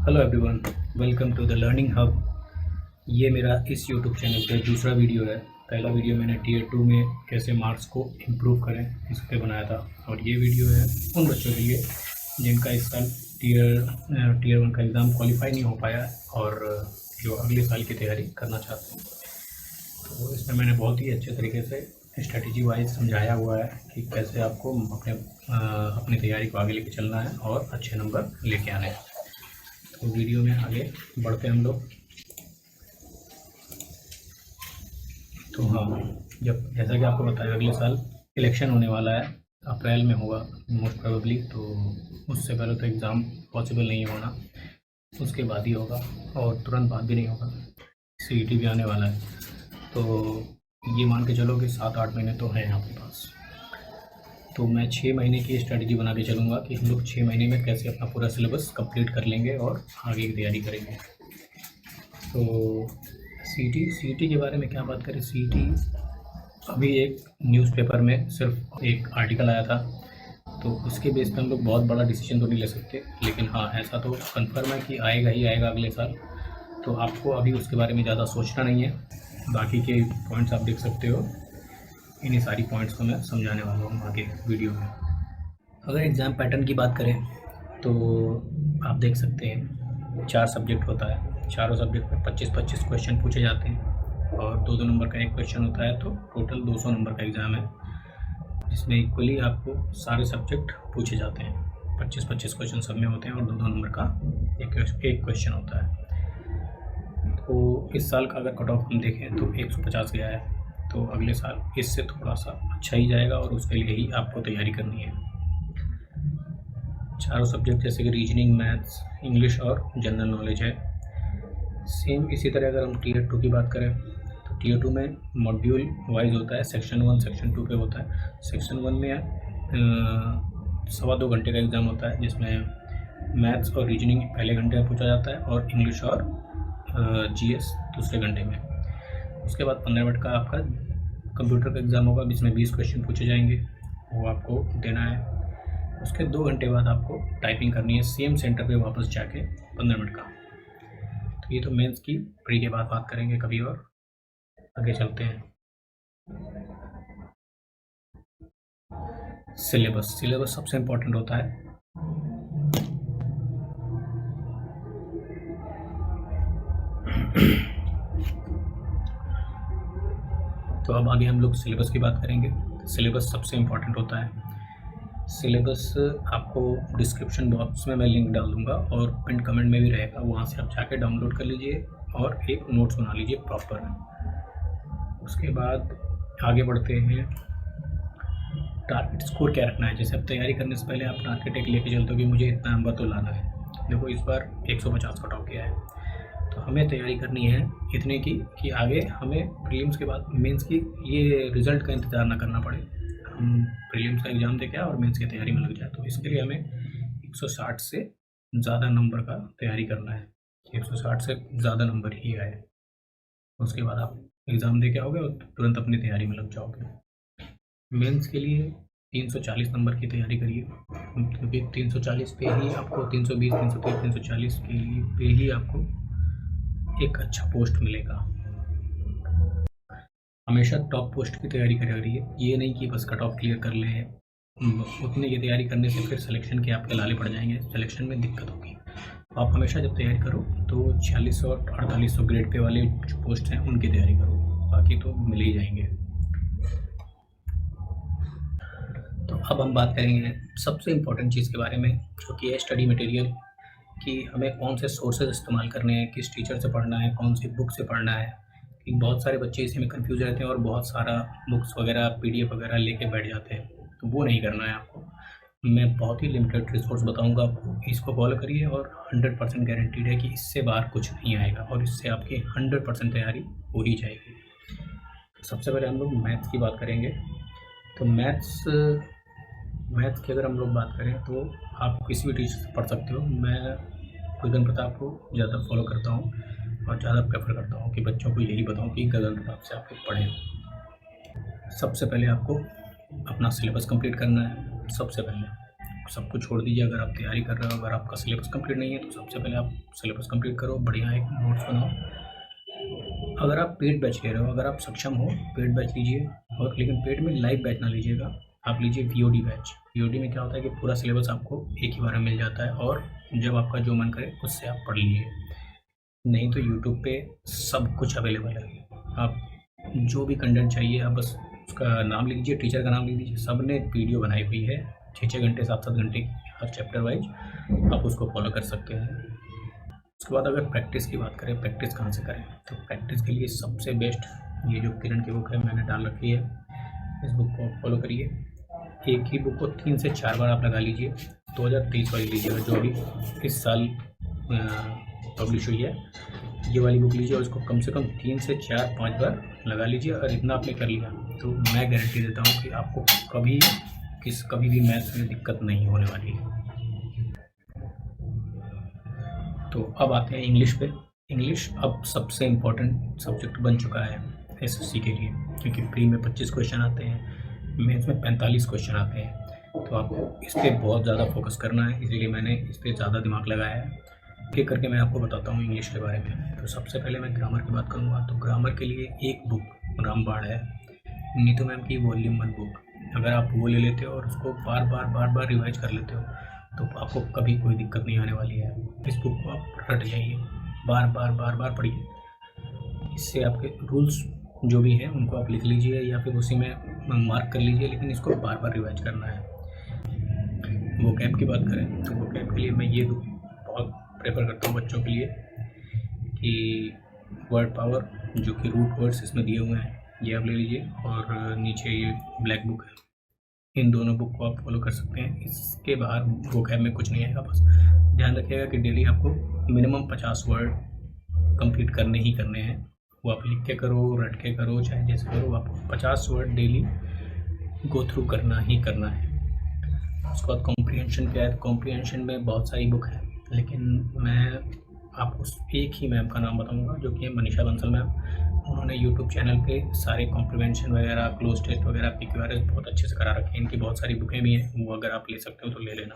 Hello everyone, welcome to the learning hub. ये मेरा इस यूट्यूब चैनल पे दूसरा वीडियो है। पहला वीडियो मैंने टीयर 2 में कैसे मार्क्स को इम्प्रूव करें इस पे बनाया था, और ये वीडियो है उन बच्चों के लिए जिनका इस साल टीयर 1 का एग्ज़ाम क्वालिफाई नहीं हो पाया और जो अगले साल की तैयारी करना चाहते हैं। तो इसमें मैंने बहुत ही अच्छे तरीके से स्ट्रेटजी वाइज समझाया हुआ है कि कैसे आपको अपनी तैयारी को आगे लेके चलना है और अच्छे नंबर लेके आने हैं। तो वीडियो में आगे बढ़ते हैं हम लोग। तो हाँ, जब जैसा कि आपको बताया अगले साल इलेक्शन होने वाला है, अप्रैल में होगा मोस्ट प्रोबेबली। तो उससे पहले तो एग्ज़ाम पॉसिबल नहीं होना, उसके बाद ही होगा और तुरंत बाद भी नहीं होगा। सीईटी भी आने वाला है, तो ये मान के चलो कि 7-8 महीने तो हैं आपके पास। तो मैं 6 महीने की स्ट्रेटजी बना के चलूँगा कि हम लोग 6 महीने में कैसे अपना पूरा सिलेबस कंप्लीट कर लेंगे और आगे की तैयारी करेंगे। तो सीईटी के बारे में क्या बात करें। सीईटी अभी एक न्यूज़पेपर में सिर्फ एक आर्टिकल आया था, तो उसके बेस पे हम लोग बहुत बड़ा डिसीजन तो नहीं ले सकते, लेकिन हाँ ऐसा तो कंफर्म है कि आएगा ही आएगा अगले साल। तो आपको अभी उसके बारे में ज़्यादा सोचना नहीं है। बाकी के पॉइंट्स आप देख सकते हो। इन्हीं सारी पॉइंट्स को मैं समझाने वाला हूँ आगे वीडियो में। अगर एग्ज़ाम पैटर्न की बात करें तो आप देख सकते हैं 4 सब्जेक्ट होता है। चारों सब्जेक्ट में 25-25 क्वेश्चन पूछे जाते हैं और 2-2 नंबर का एक क्वेश्चन होता है। तो टोटल 200 नंबर का एग्ज़ाम है, जिसमें इक्वली आपको सारे सब्जेक्ट पूछे जाते हैं। 25-25 क्वेश्चन सब में होते हैं और 2-2 नंबर का एक क्वेश्चन होता है। तो इस साल का अगर कट ऑफ हम देखें तो 150 गया है, तो अगले साल इससे थोड़ा सा अच्छा ही जाएगा और उसके लिए ही आपको तैयारी करनी है। चारों सब्जेक्ट जैसे कि रीजनिंग, मैथ्स, इंग्लिश और जनरल नॉलेज है। सेम इसी तरह अगर हम टीयर 2 की बात करें तो टीयर 2 में मॉड्यूल वाइज होता है। सेक्शन 1 सेक्शन 2 पे होता है। सेक्शन 1 में 2.25 घंटे का एग्ज़ाम होता है, जिसमें मैथ्स और रीजनिंग पहले घंटे में पूछा जाता है और इंग्लिश और जीएस दूसरे घंटे में। उसके बाद 15 मिनट का आपका कंप्यूटर का एग्ज़ाम होगा, जिसमें 20 क्वेश्चन पूछे जाएंगे, वो आपको देना है। उसके 2 घंटे बाद आपको टाइपिंग करनी है सेम सेंटर पे वापस जाके 15 मिनट का। तो ये तो मेंस की प्री के बाद बात करेंगे कभी और। आगे चलते हैं। सिलेबस सबसे इम्पोर्टेंट होता है। तो अब आगे हम लोग सिलेबस की बात करेंगे। सिलेबस सबसे इम्पोर्टेंट होता है। सिलेबस आपको डिस्क्रिप्शन बॉक्स में मैं लिंक डाल दूँगा और पिन कमेंट में भी रहेगा, वहाँ से आप जाके डाउनलोड कर लीजिए और एक नोट्स बना लीजिए प्रॉपर। उसके बाद आगे बढ़ते हैं। टारगेट स्कोर क्या रखना है। जैसे आप तैयारी करने से पहले आप टारगेट एक लेके चलते हो कि मुझे इतना नंबर तो लाना है। देखो इस बार 150 कट ऑफ किया है, तो हमें तैयारी करनी है इतने की कि आगे हमें प्रीलिम्स के बाद मेंस की ये रिज़ल्ट का इंतज़ार ना करना पड़े। हम प्रीलिम्स का एग्ज़ाम दे के और मेंस की तैयारी में लग जाए। तो इसके लिए हमें 160 से ज़्यादा नंबर का तैयारी करना है। 160 से ज़्यादा नंबर ही आए, उसके बाद आप एग्ज़ाम दे के आओगे और तुरंत अपनी तैयारी में लग जाओगे। मेंस के लिए 340 नंबर की तैयारी करिए, क्योंकि 340 पे ही आपको 320, 330, 340 के लिए पे ही आपको एक अच्छा पोस्ट मिलेगा। हमेशा टॉप पोस्ट की तैयारी करिए, ये नहीं कि बस कट ऑफ क्लियर कर ले। उतनी की तैयारी करने से फिर सिलेक्शन के आपके लाले पड़ जाएंगे, सिलेक्शन में दिक्कत होगी। आप हमेशा जब तैयारी करो तो 4600 और 4800 ग्रेड पे वाले जो पोस्ट हैं उनकी तैयारी करो, बाकी तो मिल ही जाएंगे। तो अब हम बात करेंगे सबसे इम्पोर्टेंट चीज़ के बारे में, जो कि है स्टडी मटेरियल, कि हमें कौन से सोर्सेज इस्तेमाल करने हैं, किस टीचर से पढ़ना है, कौन सी बुक से पढ़ना है। कि बहुत सारे बच्चे इसी में कंफ्यूज रहते हैं और बहुत सारा बुक्स वगैरह पीडीएफ वगैरह लेके बैठ जाते हैं, तो वो नहीं करना है आपको। मैं बहुत ही लिमिटेड रिसोर्स बताऊंगा आपको, इसको फॉलो करिए और 100% गारंटीड है कि इससे बाहर कुछ नहीं आएगा और इससे आपकी 100% तैयारी हो ही जाएगी। सबसे पहले हम लोग मैथ्स की बात करेंगे। तो मैथ्स की अगर हम लोग बात करें तो आप किसी भी टीचर से पढ़ सकते हो। मैं गगन प्रताप को ज़्यादा फॉलो करता हूँ और ज़्यादा प्रेफर करता हूँ कि बच्चों को यही बताऊँ कि गगन प्रताप से आप लोग पढ़ें। सबसे पहले आपको अपना सिलेबस कंप्लीट करना है। सबसे पहले सब कुछ छोड़ दीजिए। अगर आप तैयारी कर रहे हो, अगर आपका सिलेबस कंप्लीट नहीं है तो सबसे पहले आप सिलेबस कंप्लीट करो, बढ़िया एक नोट्स बनाओ। अगर आप पेड बैच ले रहे हो, अगर आप सक्षम हो पेड बैच लीजिए, और लेकिन पेड में लाइव बैच ना लीजिएगा, आप लीजिए वीओडी बैच। वीओडी में क्या होता है कि पूरा सिलेबस आपको एक ही बार में मिल जाता है, और जब आपका जो मन करे उससे आप पढ़ लीजिए। नहीं तो यूट्यूब पे सब कुछ अवेलेबल है, आप जो भी कंटेंट चाहिए आप बस उसका नाम लिख दीजिए, टीचर का नाम लिख दीजिए, सब ने वीडियो बनाई हुई है 6-6 घंटे 7-7 घंटे हर चैप्टर वाइज, आप उसको फॉलो कर सकते हैं। उसके बाद अगर प्रैक्टिस की बात करें, प्रैक्टिस कहाँ से करें, तो प्रैक्टिस के लिए सबसे बेस्ट ये जो किरण की बुक है मैंने डाल रखी है, इस बुक को फॉलो करिए। एक ही बुक को 3 से 4 बार आप लगा लीजिए। 2023 वाली लीजिएगा जो अभी इस साल पब्लिश हुई है, ये वाली बुक लीजिए और इसको कम से कम 3 से 4-5 बार लगा लीजिए। और इतना आपने कर लिया तो मैं गारंटी देता हूँ कि आपको कभी भी मैथ्स में दिक्कत नहीं होने वाली है। तो अब आते हैं इंग्लिश पे। इंग्लिश अब सबसे इम्पोर्टेंट सब्जेक्ट बन चुका है एसएससी के लिए, क्योंकि प्री में 25 क्वेश्चन आते हैं, मेंस में 45 क्वेश्चन आते हैं। तो आपको इस पर बहुत ज़्यादा फोकस करना है, इसीलिए मैंने इस पर ज़्यादा दिमाग लगाया है। एक करके मैं आपको बताता हूँ इंग्लिश के बारे में। तो सबसे पहले मैं ग्रामर की बात करूँगा। तो ग्रामर के लिए एक बुक रामबाण है, नीतू मैम की वॉल्यूम 1 बुक। अगर आप वो ले लेते हो और उसको बार बार रिवाइज कर लेते हो तो आपको कभी कोई दिक्कत नहीं आने वाली है। इस बुक को आप रट जाइए, बार बार पढ़िए। इससे आपके रूल्स जो भी हैं उनको आप लिख लीजिए या फिर उसी में मार्क कर लीजिए, लेकिन इसको बार बार रिवाइज करना है। वोकैब की बात करें तो वोकैब के लिए मैं ये बुक बहुत प्रेफर करता हूँ बच्चों के लिए, कि वर्ड पावर जो कि रूट वर्ड्स इसमें दिए हुए हैं, ये आप ले लीजिए। और नीचे ये ब्लैक बुक है, इन दोनों बुक को आप फॉलो कर सकते हैं। इसके बाहर वोकैब में कुछ नहीं आएगा। बस ध्यान रखिएगा कि डेली आपको मिनिमम 50 वर्ड कंप्लीट करने ही करने हैं। वो आप लिख के करो, रट के करो, चाहे जैसे करो, आपको 50 वर्ड डेली गो थ्रू करना ही करना है। उसके बाद कॉम्प्रिहेंशन क्या है, कॉम्प्रिहेंशन में बहुत सारी बुक है, लेकिन मैं आपको एक ही मैम का नाम बताऊंगा जो कि मनीषा बंसल मैम। उन्होंने यूट्यूब चैनल पे सारे कॉम्प्रिहेंशन वगैरह, क्लोज टेस्ट वगैरह, PQRS बहुत अच्छे से करा रखे हैं। इनकी बहुत सारी बुकें भी हैं, वो अगर आप ले सकते हो तो ले लेना।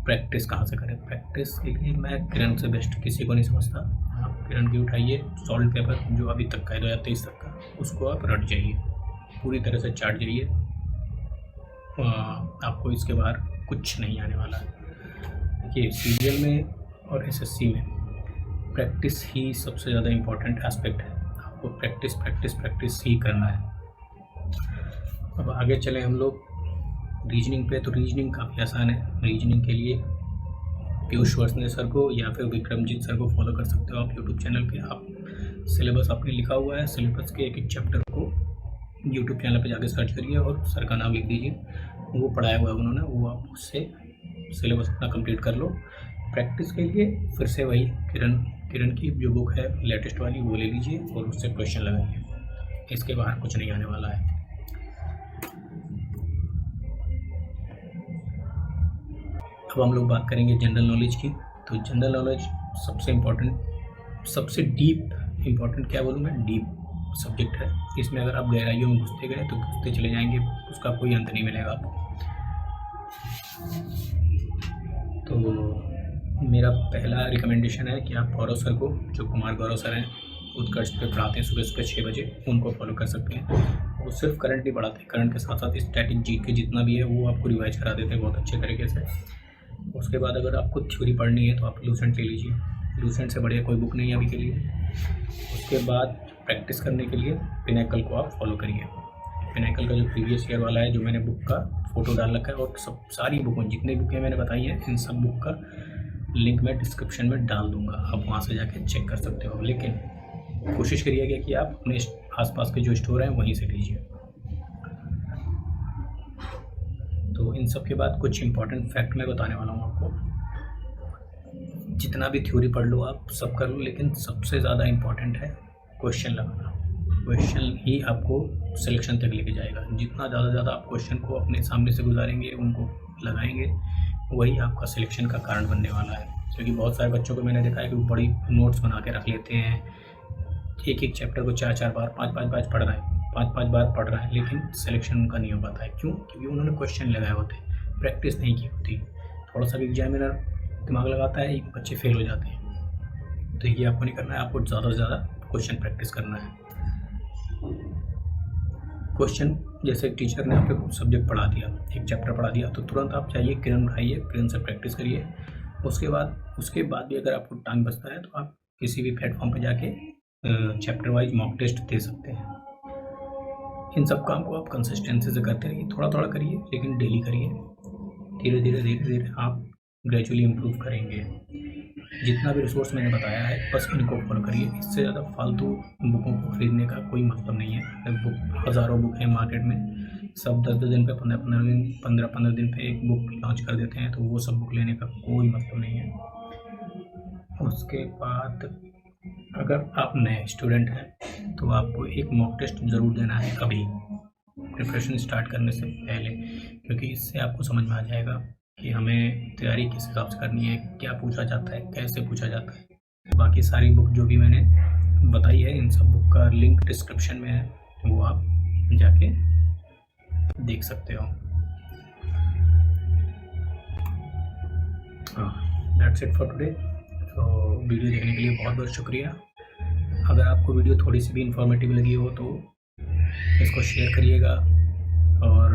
प्रैक्टिस कहाँ से करें, प्रैक्टिस के लिए मैं किरण से बेस्ट किसी को नहीं समझता। आप किरण की उठाइए सॉल्व पेपर जो अभी तक का है 2023 तक का, उसको आप रट जाइए, पूरी तरह से चाट जाइए। आपको इसके बाहर कुछ नहीं आने वाला है। देखिए सीरियल में और एसएससी में प्रैक्टिस ही सबसे ज़्यादा इम्पोर्टेंट एस्पेक्ट है। आपको प्रैक्टिस ही करना है। अब आगे चले हम लोग रीजनिंग पे। तो रीजनिंग काफ़ी आसान है। रीजनिंग के लिए पीयूष वर्सने सर को या फिर विक्रमजीत सर को फॉलो कर सकते हो आप यूट्यूब चैनल पे। आप सिलेबस आपने लिखा हुआ है, सिलेबस के एक चैप्टर को यूट्यूब चैनल पे जाके सर्च करिए और सर का नाम लिख दीजिए, वो पढ़ाया हुआ है उन्होंने, वो आप उससे सिलेबस अपना कंप्लीट कर लो। प्रैक्टिस के लिए फिर से वही किरण की जो बुक है लेटेस्ट वाली, वो ले लीजिए और उससे क्वेश्चन लगाइए। इसके बाहर कुछ नहीं आने वाला है। अब हम लोग बात करेंगे जनरल नॉलेज की। तो जनरल नॉलेज सबसे इम्पोर्टेंट, सबसे डीप इम्पोर्टेंट क्या बोलूँ मैं, डीप सब्जेक्ट है। इसमें अगर आप गहराइयों में घुसते गए तो घुसते चले जाएंगे, उसका कोई अंत नहीं मिलेगा आपको। तो मेरा पहला रिकमेंडेशन है कि आप गौरव सर को, जो कुमार गौरव सर हैं, उत्कर्ष पे पढ़ाते हैं सुबह 6 बजे, उनको फॉलो कर सकते हैं। वो सिर्फ करंट नहीं पढ़ाते, करंट के साथ साथ स्टैटिक जीके जितना भी है वो आपको रिवाइज करा देते हैं बहुत अच्छे तरीके से। उसके बाद अगर आपको थ्योरी पढ़नी है तो आप लूसेंट ले लीजिए, लूसेंट से बढ़िया कोई बुक नहीं है अभी के लिए। उसके बाद प्रैक्टिस करने के लिए पिनैकल को आप फॉलो करिए। पिनैकल का जो प्रीवियस ईयर वाला है, जो मैंने बुक का फ़ोटो डाल रखा है, और सारी बुकों, जितनी बुकें मैंने बताई हैं, इन सब बुक का लिंक मैं डिस्क्रिप्शन में डाल दूँगा, आप वहाँ से जाके चेक कर सकते हो। लेकिन कोशिश करिएगा कि आप अपने आसपास के जो स्टोर हैं वहीं से लीजिए। तो इन सब के बाद कुछ इंपॉर्टेंट फैक्ट मैं बताने वाला हूँ आपको। जितना भी थ्योरी पढ़ लो आप, सब कर लो, लेकिन सबसे ज़्यादा इम्पॉर्टेंट है क्वेश्चन लगाना। क्वेश्चन ही आपको सिलेक्शन तक लेके जाएगा। जितना ज़्यादा आप क्वेश्चन को अपने सामने से गुजारेंगे, उनको लगाएंगे, वही आपका सिलेक्शन का कारण बनने वाला है। क्योंकि बहुत सारे बच्चों को मैंने देखा है कि वो बड़ी नोट्स बना के रख लेते हैं, एक चैप्टर को 4-4 बार 5-5 बार पढ़ रहे हैं, 5-5 बार पढ़ रहे हैं, लेकिन सिलेक्शन उनका नहीं हो पाता है। क्यों? क्योंकि उन्होंने क्वेश्चन लगाए होते हैं। प्रैक्टिस नहीं की होती। थोड़ा सा भी एग्जामिनर दिमाग लगाता है, बच्चे फेल हो जाते हैं। तो ये आपको नहीं करना है, आपको ज़्यादा से ज़्यादा क्वेश्चन प्रैक्टिस करना है। क्वेश्चन जैसे टीचर ने आपको सब्जेक्ट पढ़ा दिया, एक चैप्टर पढ़ा दिया, तो तुरंत आप जाइए किरण उठाइए, किरण से प्रैक्टिस करिए। उसके बाद भी अगर आपको टाइम बचता है तो आप किसी भी प्लेटफॉर्म पर जाके चैप्टर वाइज मॉक टेस्ट दे सकते हैं। इन सब काम को आप कंसिस्टेंसी से करते रहिए, थोड़ा थोड़ा करिए लेकिन डेली करिए। धीरे धीरे आप ग्रेजुअली इम्प्रूव करेंगे। जितना भी रिसोर्स मैंने बताया है बस इनको फॉलो करिए। इससे ज़्यादा फालतू बुकों को खरीदने का कोई मतलब नहीं है। बुक हज़ारों बुक हैं मार्केट में, सब 10-10 दिन पे 15-15 दिन पे एक बुक लॉन्च कर देते हैं, तो वो सब बुक लेने का कोई मतलब नहीं है। उसके बाद अगर आप नए स्टूडेंट हैं तो आपको एक मॉक टेस्ट ज़रूर देना है अभी प्रिपरेशन स्टार्ट करने से पहले, क्योंकि इससे आपको समझ में आ जाएगा कि हमें तैयारी किस हिसाब से करनी है, क्या पूछा जाता है, कैसे पूछा जाता है। बाकी सारी बुक जो भी मैंने बताई है, इन सब बुक का लिंक डिस्क्रिप्शन में है, वो आप जाके देख सकते हो। That's it for today. तो वीडियो देखने के लिए बहुत बहुत शुक्रिया। अगर आपको वीडियो थोड़ी सी भी इंफॉर्मेटिव लगी हो तो इसको शेयर करिएगा, और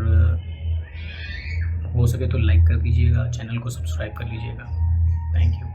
हो सके तो लाइक कर दीजिएगा, चैनल को सब्सक्राइब कर लीजिएगा। Thank you.